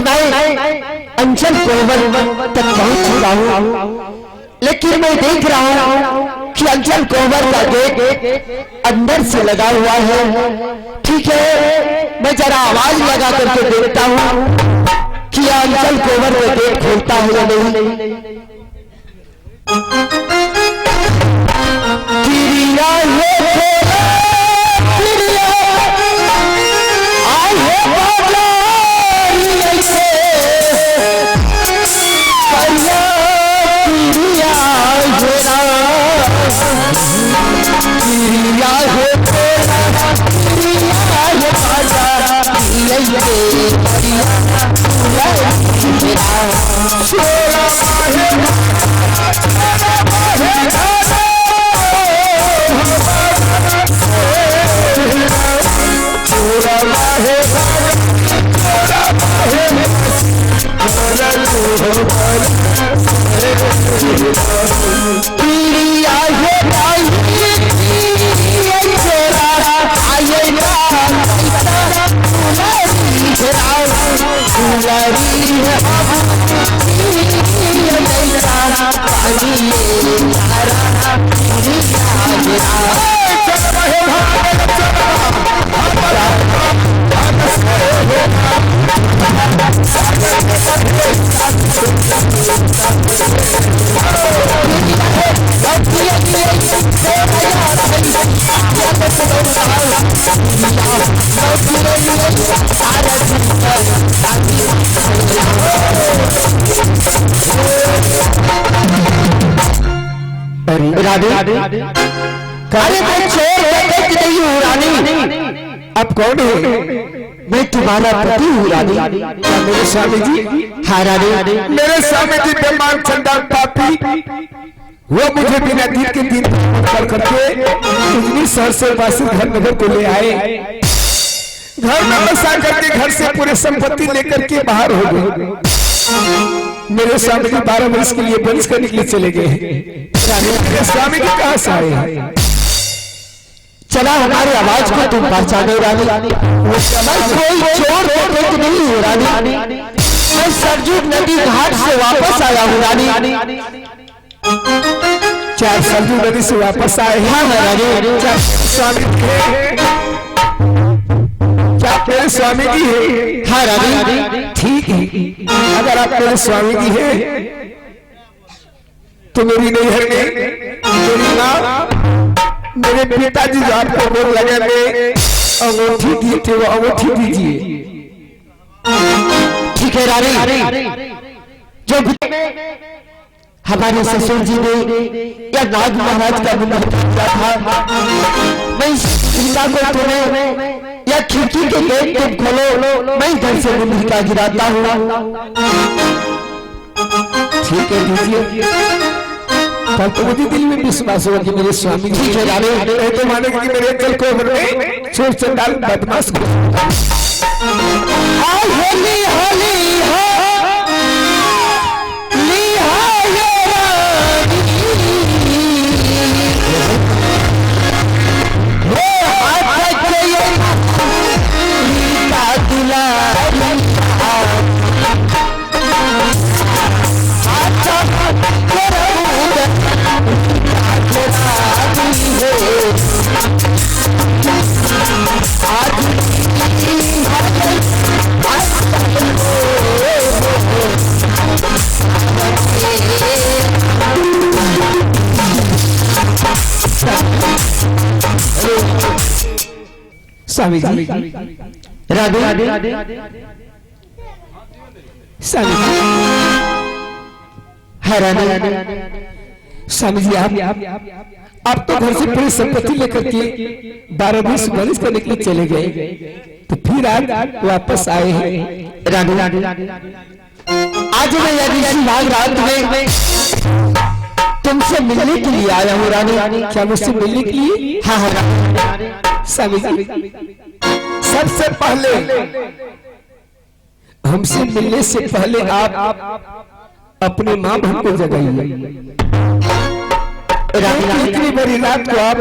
मैं अंचल कोवर तक पहुंच चुका हूं, लेकिन मैं देख रहा हूं कि अंचल कोवर का गेट अंदर से लगा हुआ है। ठीक है, मैं जरा आवाज लगा करके देखता हूं कि अंचल कोवर का गेट खोलता है या नहीं। अरे मैं चोर डकैत नहीं हूँ रानी। अब कौन है? मैं तुम्हारा पति हूँ रानी। मेरे स्वामी जी। हाँ रानी। मेरे स्वामी जी बेमान चंडाल पापी, वो मुझे बिना दिन के दिन कर करके इतनी शहर से वासी घर नगर को ले आए। घर में बसा करके घर से पूरे संपत्ति लेकर के बाहर हो गए। मेरे स्वामी जी 12 वर्ष के लिए बंस करने के लिए चले गए। मेरे स्वामी जी कहाँ से आए हैं? चला हमारी आवाज को तुम पहचानो रानी। मैं कोई चोर डकैत नहीं हूँ रानी। मैं सरजू नदी घाट से वापस आया हूँ रानी। क्या सरजू नदी से वापस आए हैं? हाँ रानी। क्या स्वामी मेरे स्वामी जी है? हाँ रानी। ठीक है, अगर आप मेरे स्वामी जी है तो मेरी नैहर में मेरी माँ मेरे पिताजी जो आपको बोल लगे अंगूठी दिए थे वो अंगूठी दीजिए। ठीक है रानी। जो हमारे ससुर जी ने या नाग महाराज का विवाह किया था, मैं इस सीता को तुम्हें या खिड़की के गेट तुम खोलो, मैं घर से मुंह का गिराता हूँ। ठीक है दीजिए, तब तो मुझे दिल में विश्वास होगा कि मेरे स्वामी जी ठीक है रानी। तो माने कि मेरे अंचल कोवर में चोर चंडाल बदमाश को होली होली हो स्वामी जी। राधे स्वामी जी। है रानी। स्वामी जी आप तो घर से पूरी संपत्ति लेकर के 12-20 वर्ष करने के लिए चले गए, तो फिर आज वापस आए हैं। रानी आज मैं यदि भाग रात में तुमसे मिलने के लिए आया हूँ रानी। क्या मुझसे मिलने के लिए? हाँ हाँ रानी। स्वामी जी सबसे पहले हमसे मिलने से पहले आप अपने माँ बहन को जगाइए। इतनी बड़ी रात को आप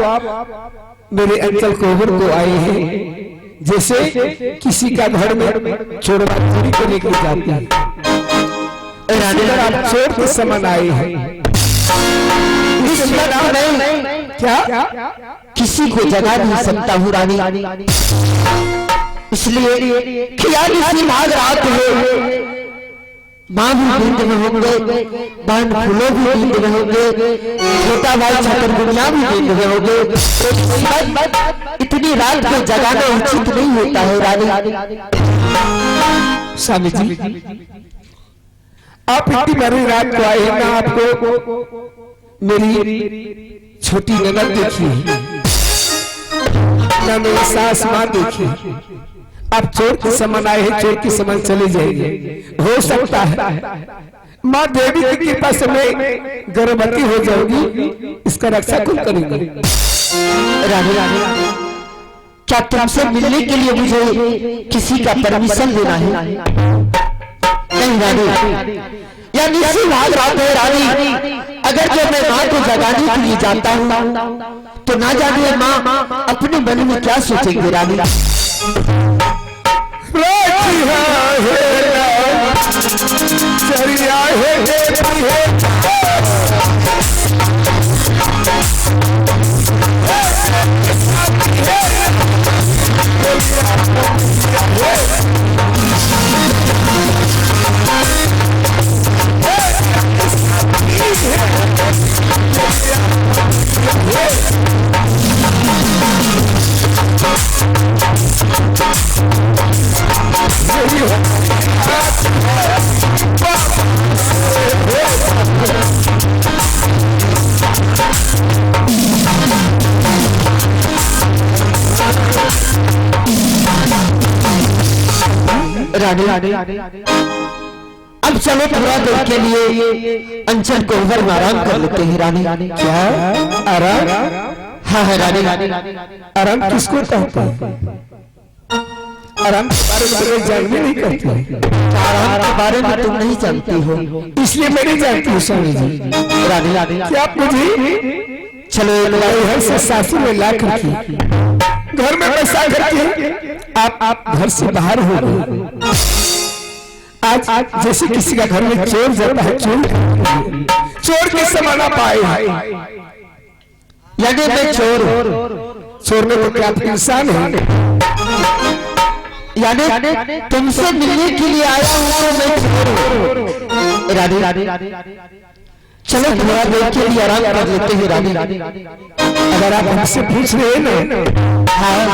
मेरे अंचल कोवर को आए हैं, जैसे किसी का घर में चोरवा चोरी को लेकर जाते हैं। रानी आप चोर के समान आए हैं। क्या किसी को जगा नहीं सकता हूँ रानी, इसलिए ख्याली भाग रात है, माँ भी नींद में होंगे, बहन फूलों भी नींद में होंगे, छोटा भाई छतरपुरिया भी नींद में होंगे। इतनी रात को जगाना उचित नहीं होता है रानी। स्वामी जी आप इतनी बड़ी रात को आए ना, आपको मेरी छोटी ननद देखी है ना, मेरी सास माँ देखी। आप चोर के समान आए हैं, चोर के समान चले जाएंगे। हो सकता है माँ देवी की कृपा से मैं गर्भवती हो जाऊंगी, इसका रक्षा कौन करेंगे? रानी क्या तुमसे मिलने के लिए मुझे किसी का परमिशन लेना है? नहीं रानी, या निश्चित भाग रात है रानी। अगर जो मैं माँ को जगाने के लिए जाता हूँ तो ना जाने माँ अपने मन में क्या सोचेंगे रानी। रानी अब चलो थोड़ा देर के लिए अंचल कोहबर में आराम कर लेते हैं रानी। क्या आराम? हाँ है रानी। आराम किसको कहते हैं? आराम के बारे में मैं जानते नहीं करती। आराम के बारे में तुम नहीं जानती हो, इसलिए मैं नहीं जानती हूँ स्वामी जी। रानी क्या आप मुझे चलो घर से सासू में ला करके घर में बसा करके आप घर से बाहर हो गए। आज जैसे किसी का घर में चोर जाता है, चोर के समान आप आए, यानी मैं चोर में तो क्या इंसान है? यानी तुमसे मिलने के लिए आया हूँ तो मैं चोर। रानी चलो थोड़ा देर के लिए आराम कर लेते हैं रानी। अगर आप हमसे पूछ रहे हैं ना, हाँ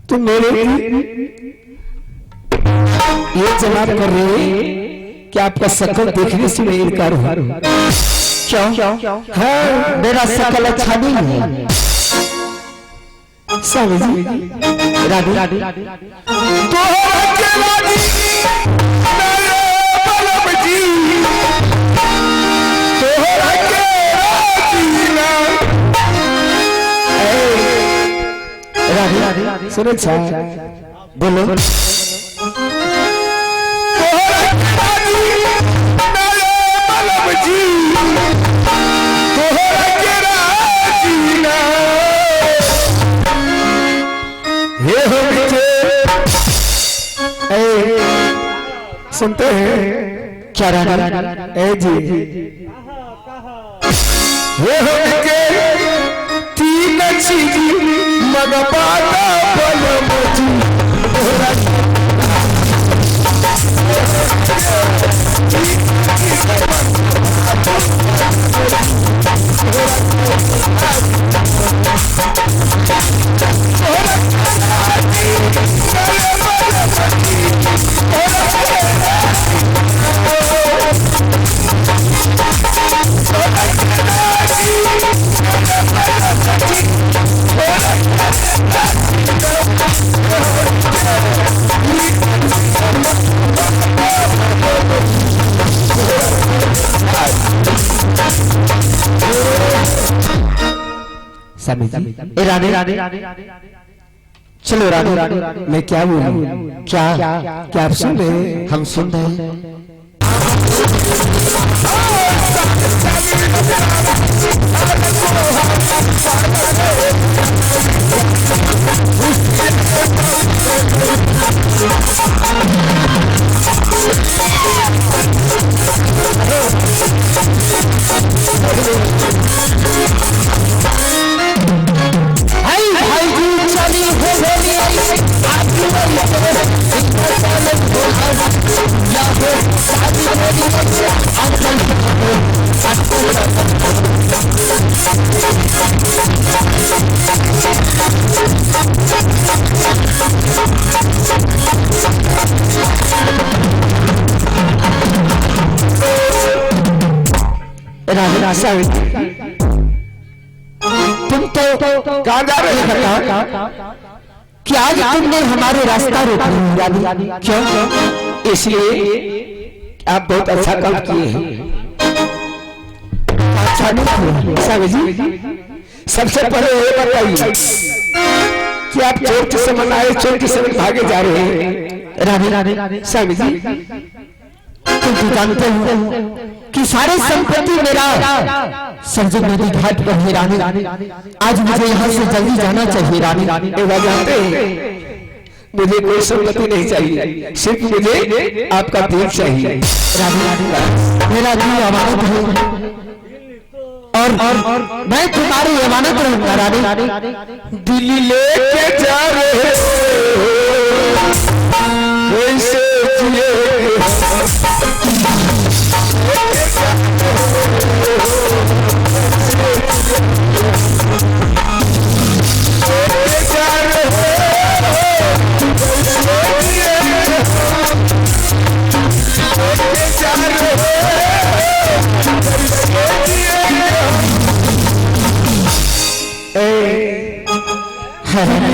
तो मेरे ये जवाब कर रहे हैं कि आपका शकल देखने से मैं इनकार हो। क्यों? हाँ मेरा शकल अच्छा नहीं है स्वामी जी। रानी सुनो बोलो सुनते हैं क्या रानी? ए जी हे हो के तीन चीज मगबादा बलमजी रानी चलो रानी मैं क्या बोलूं? क्या क्या आप सुन रहे हैं? हम सुन रहे हैं। तुम तो कहाँ जा रहे हैं? कि आज तुमने हमारे रास्ता रोका रानी, क्यों? इसलिए आप बहुत अच्छा काम किए हैं। अच्छा नहीं स्वामी जी, सबसे पहले ये बताइए कि आप चोर के समय आए, चोर के समय भागे जा रहे हैं। रानी स्वामी जी, तुम तो जानते हो कि सारे संपत्ति मेरा संजय नदी घाट पर है रानी। आज मुझे यहाँ से जल्दी जाना चाहिए रानी। जानते हैं मुझे कोई संपत्ति नहीं चाहिए, सिर्फ मुझे आपका दिल चाहिए। रानी मेरा दिल अमानत है और मैं तुम्हारी अमानत रहूंगा रानी। दिल्ली लेके जा रहे कैसे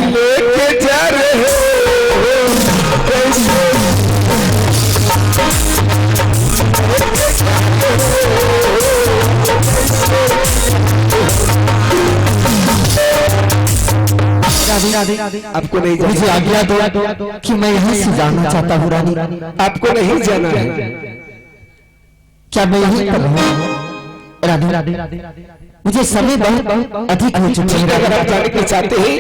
लेके जा रहे आपको नहीं मुझे आज्ञा दो कि मैं यहाँ से जाना चाहता हूँ रानी। आपको नहीं जाना है। क्या मैं यहीं पर रहूं? रानी मुझे समय बहुत अधिक हो चुका है। अगर आप जाने के चाहते हैं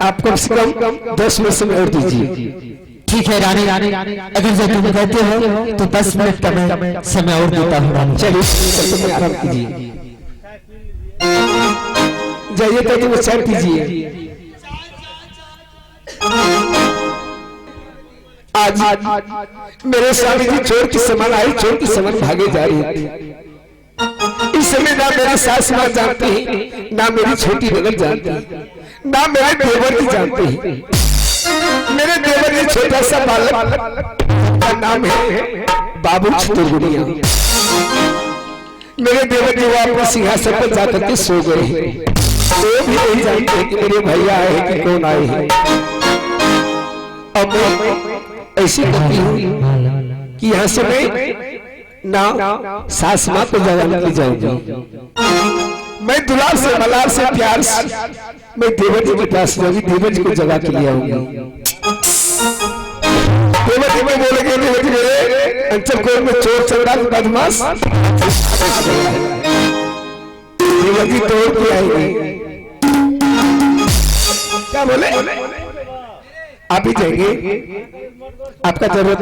आप कम से कम 10 मिनट समय और दीजिए। ठीक है रानी, अगर जो तुम कहते हो तो 10 मिनट का मैं समय और देता हूँ रानी। चलिए आराम कीजिए, जाइए तो तुम चाय कीजिए। आज मेरे स्वामी जी चोर के समान आए, चोर के समान भागे जा रहे थे। इस समय ना मेरी सास माँ जानती है, ना मेरी छोटी बहन जानती है, ना मेरे देवर जी जानते हैं। मेरे देवर जी छोटा सा बालक का नाम है बाबू चतुर्गुनिया। मेरे देवर जी वो अपने सिंहासन पर जाकर के सो गए हैं। वो भी नहीं जानते कि मेरे भैया आए हैं कि कौन आए हैं। अब मैं ऐसी करती हूँ कि यहाँ से मैं ना सास माँ को जगा लेके जाऊंगी। मैं दुलार से मलार से प्यार से मैं देवर जी के पास जाऊंगी, देवर जी को जगा के ले आऊंगी। देवर जी में बोलेंगे देवर जी मेरे अंचल कोर में चोर चंडाल बदमाश देवर जी तोड़ के आएंगे। क्या बोले? आप ही जाएंगे, आपका जरूरत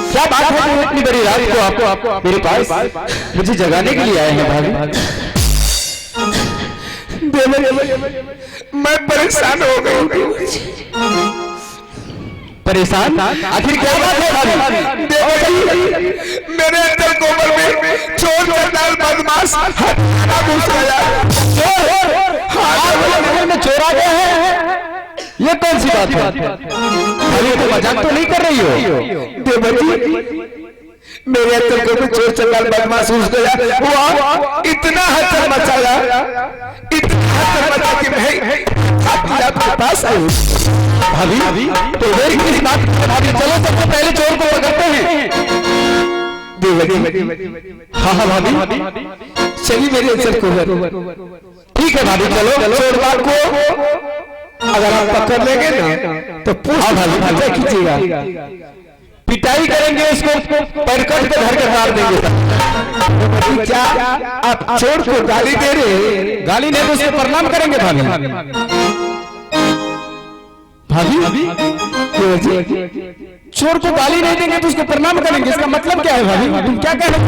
क्या बात है? इतनी बड़ी रात को आपको मेरे पास मुझे जगाने के लिए आए हैं भाभी। मैं परेशान हो गई। परेशान? आखिर क्या बात है भाभी? मेरे अंदर कोमल में चोर चंडाल बदमाश घुस गया। चोर आ गया है? ये कौन सी बात है? अरे तो मजाक तो नहीं कर रही हो? देवर जी मेरे अंदर को चोर चंडाल बदमाश घुस गया। वो इतना हलचल मचाया, इतना हलचल मचा कि मैं आपके पास आई। भाभी तो देर किस बात? भाभी चलो सबसे पहले चोर को पकड़ते हैं। हाँ भाभी चलिए मेरे अंचल को। ठीक है भाभी, चलो चोरबाग को अगर आप पकड़ लेंगे ना तो पूछ कीजिएगा। पिटाई करेंगे, उसको परकट पे धर के मार देंगे। क्या आप चोर को गाली दे रहे? गाली नहीं तो उसको प्रणाम करेंगे भाभी। भाभी चोर को गाली नहीं देंगे तो उसको प्रणाम करेंगे, इसका मतलब क्या है भाभी? तुम क्या कह रहे हो?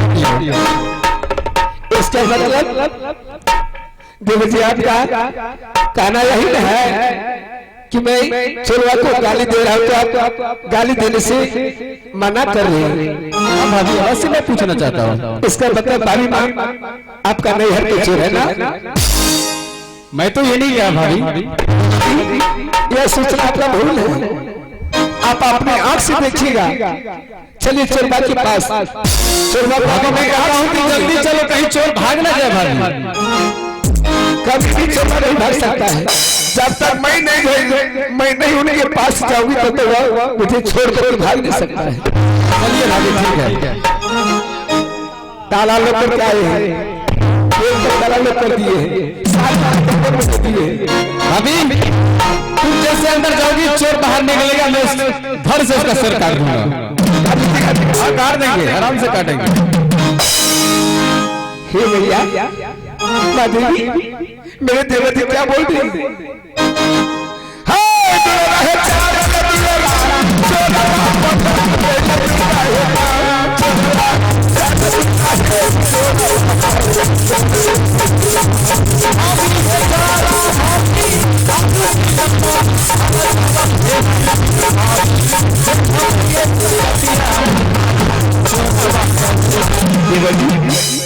इसका मतलब देव जी आपका कहना यही ना है कि मैं चोरवा को गाली दे रहा हूँ तो आप गाली देने से मना कर रहे हैं। हाँ भाभी, ऐसे मैं पूछना चाहता हूँ। इसका मतलब भाभी माँ आपका नहीं है तो चोर है ना? मैं तो ये नहीं किया भाभी। यह सूचना आपका भूल है, आप अपने आंख से देखिएगा। चलिए चोरबा के पास। चोरबा भाभी मैं कह रहा हूँ कि जल्दी चलो, कहीं चोर भाग ना जाए भाभी। कभी भी चोर नहीं भाग सकता है। जब तक मैं नहीं उनके पास जाऊंगी तब तक मुझे छोड़ कर भाग नहीं सकता है। चलिए भाभी ठीक है। ताला लोग कर आए हैं, ताला लोग कर दिए, भाभी तुम जैसे अंदर जाओगी चोर बाहर निकलेगा, मैं धड़ से उसका सिर काट दूंगा। काट देंगे, आराम से काटेंगे। हे भैया माधवी, मेरे देवती क्या बोल रही है?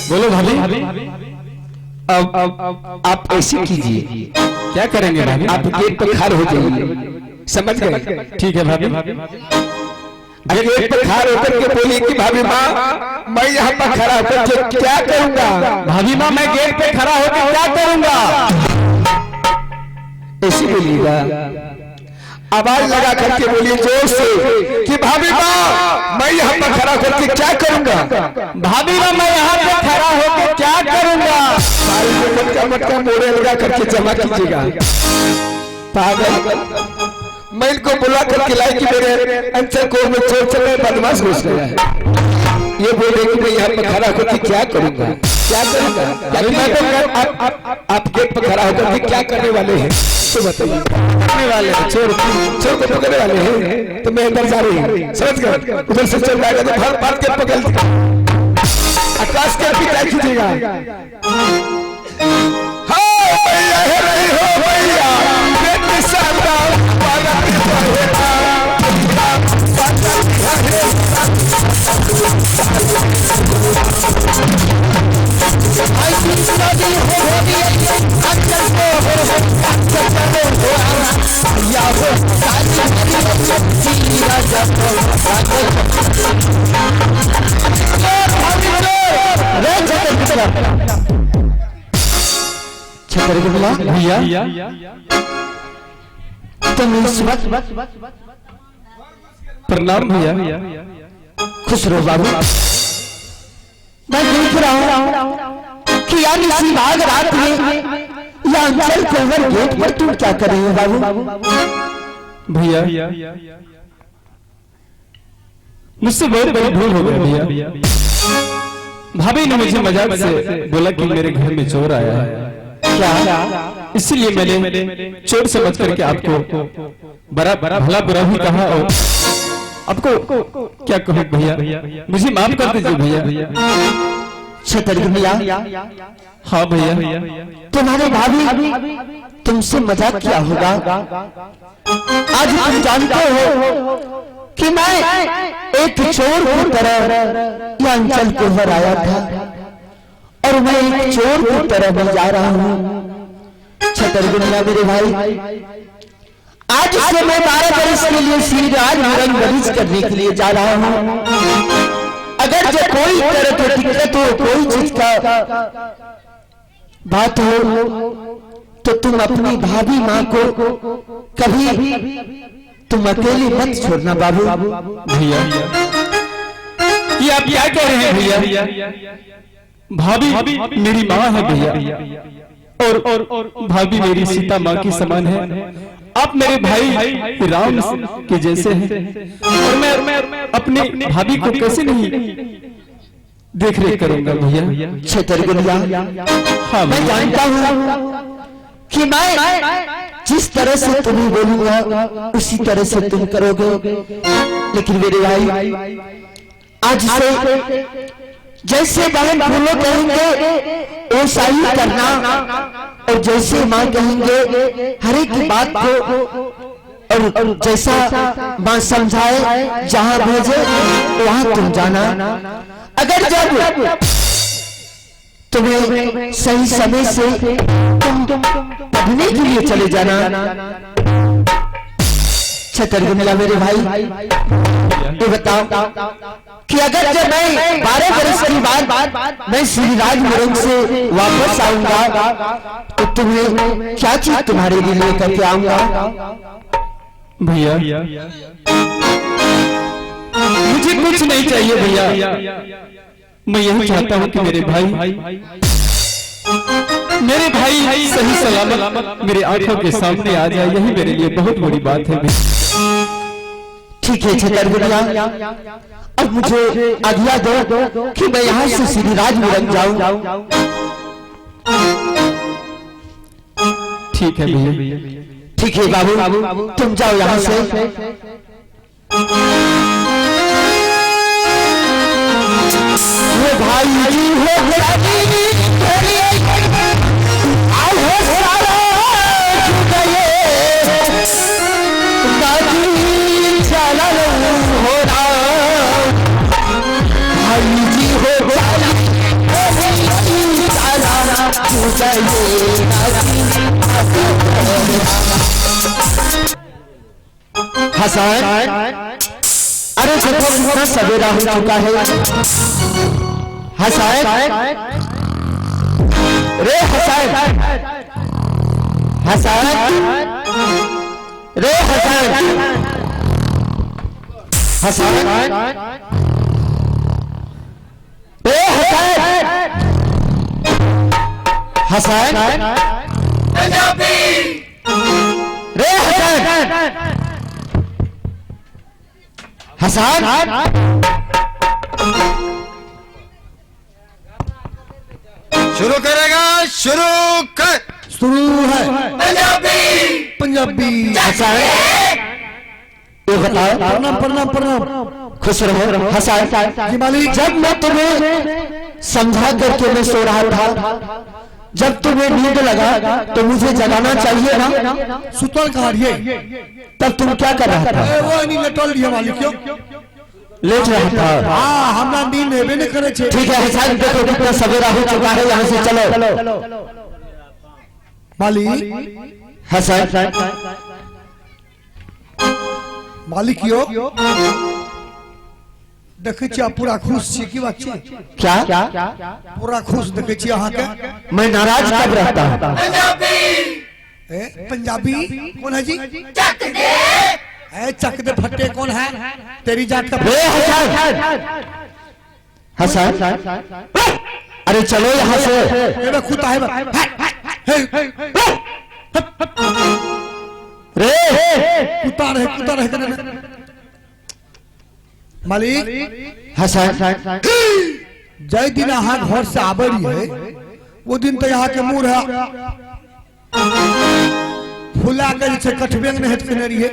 बोलो भाभी। अब आप ऐसे कीजिए। क्या करेंगे भाभी? आप गेट पर खड़े हो जाइए, समझ गए? ठीक है भाभी। गेट पर खड़े होकर के बोलिए कि भाभी माँ मैं यहाँ पर खड़ा होकर के क्या करूँगा? भाभी माँ मैं गेट पे खड़ा होकर क्या करूँगा? ऐसे बोलिएगा, आवाज लगा करके बोलिए जोर से कि भाभी माँ मैं यहाँ पर खड़ा होकर के क्या करूँगा? भाभी माँ मैं यहाँ पे खड़ा होकर क्या करूँगा? मटका मटका मोड़े लगा करके जमा कीजिएगा। पागल, मैं इनको बुला करके लाई कि मेरे अंचल को में चोर चल रहे बदमाश घुस गया है। ये बोले कि मैं यहाँ पर खड़ा होकर क्या करूँगा? क्या करूँगा? आप गेट पर खड़ा होकर के क्या करने वाले हैं तो बताइए। करने वाले हैं चोर को पकड़ने वाले हैं, तो मैं अंदर जा रही हूँ, समझ गए? उधर से चल जाएगा तो भर पार के पकड़ आकाश के पिता कीजिएगा। हाँ भैया रही हो भैया, बेटी सादा भैया तुम इस वक्त प्रणाम भैया। खुश रहो बाबू। मैं देख रहा हूँ कि यार इसी भाग रात में या अंचल कोवर गेट पर तुम क्या कर रहे हो बाबू? भैया मुझसे बहुत बड़ी भूल हो गई भैया। भाभी ने मुझे मजाक से बोला कि मेरे घर में चोर आया है, क्या इसलिए मैंने चोर समझ करके आपको बड़ा भला बुरा भी कहा। और आपको क्या कहूँ भैया, मुझे माफ कर दीजिए भैया। छतरी भैया, हाँ भैया, तुम्हारे भाभी तुमसे मजाक किया होगा। आज तुम जानते हो कि मैं एक चोर की तरह या अंचल कोवर आया था और मैं एक चोर की तरह भी जा रहा हूँ। छतरगुनिया मेरे भाई, आज से मैं 12 वर्ष के लिए श्री राज रंग करने के लिए जा रहा हूँ। अगर जो कोई तरह की दिक्कत हो, कोई चीज का बात हो, तो तुम अपनी भाभी माँ को कभी तुम अकेले मत छोड़ना बाबू। भैया ये आप क्या कह रहे हैं भैया? भाभी मेरी माँ है भैया, और भाभी मेरी सीता माँ की समान है। आप मेरे भाई राम के जैसे हैं और मैं अपने भाभी को कैसे नहीं देख रेख करूंगा भैया। छतरगुनिया, हाँ मैं जानता हूँ कि मैं जिस तरह से तुम्हें बोलूंगा उसी तरह से तुम करोगे, लेकिन मेरे भाई आज से जैसे बहन फूलो कहेंगे वैसा ही करना, और जैसे माँ कहेंगे हर एक की बात को, और जैसा माँ समझाए जहाँ भेजे वहाँ तुम जाना। अगर जब तुम्हें सही समय से तुम पढ़ने के लिए चले जाना, छतरगुनिया मेरे भाई ये बताओ कि अगर जब मैं 12 वर्ष के बाद मैं श्री राज मुरंग से वापस आऊंगा तो तुम्हें क्या चीज तुम्हारे लिए लेकर के आऊंगा? भैया मुझे कुछ नहीं चाहिए भैया, मैं यही चाहता हूँ कि मेरे भाई सही सलामत मेरे आंखों के सामने आ जाए, यही मेरे लिए बहुत बड़ी बात है। ठीक है छतरगुनिया, अब मुझे आज्ञा दो कि मैं यहाँ से श्री राज मुरंग जाऊं। ठीक है भैया। ठीक है बाबू, तुम जाओ यहाँ से। वो भाई जी हो हसन, अरे देखो कितना सवेरा हो चुका है। हसन, रे हसन, हसन, रे हसन, हसन, रे हसन, हसन, रे हसन, हसन, शुरू करेगा, शुरू है पंजाबी। हसन, ये बताओ, प्रणाम। खुश रहो। हसन, जी मालिक। जब मैं तुम्हें समझा करके मैं सो रहा था, जब तुम्हें नींद लगा तो मुझे जगाना चाहिए ना? सुतल कहाँ रही? तब तुम क्या कर रहा था? वो नहीं लेटल रही मालिक, क्यों लेट रहा था? हाँ, हमरा नींद हेबे नहीं करे छे। ठीक है हसन, देखो कितना सवेरा हो चुका है, यहाँ से चलो। मालिक, हसन, मालिक यो देखे छियै पूरा खुश छी की बात छै? क्या पूरा खुश देखे छियै अहाँ के? मैं नाराज कब रहता हूँ? पंजाबी कौन है जी? चक दे फट्टे कौन है? तेरी जात का। हसन, अरे चलो यहाँ से। खुदा है कुत्ता रहे मालिक। हसन, जय दिन अहाँ घर से आबरी है वो दिन तो यहाँ के मुंह है फुला कर कठबेंग नहीं हटकने रही है।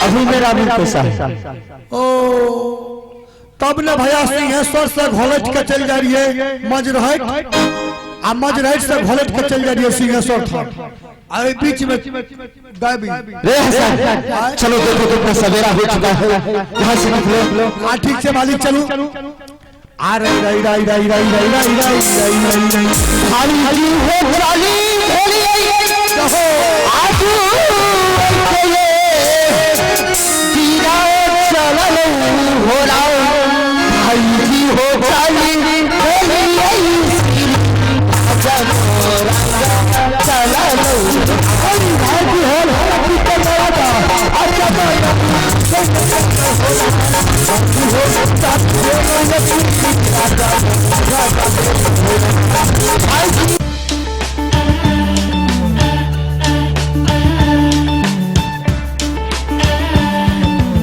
अभी मेरा मुंह कैसा है? ओ तब न भैया सिंहेश्वर से घोलट के चल जा रही है मजरहट, आ मजरहट से घोलट के चल जा रही है सिंहेश्वर था, अरे बीच में गायबी। रे हसन, चलो देखो कितना सवेरा हो चुका है, यहाँ से निकलो। हाँ ठीक से मालिक, चलो। आ रही रही रही रही रही रही रही रही रही खाली हो खाली हो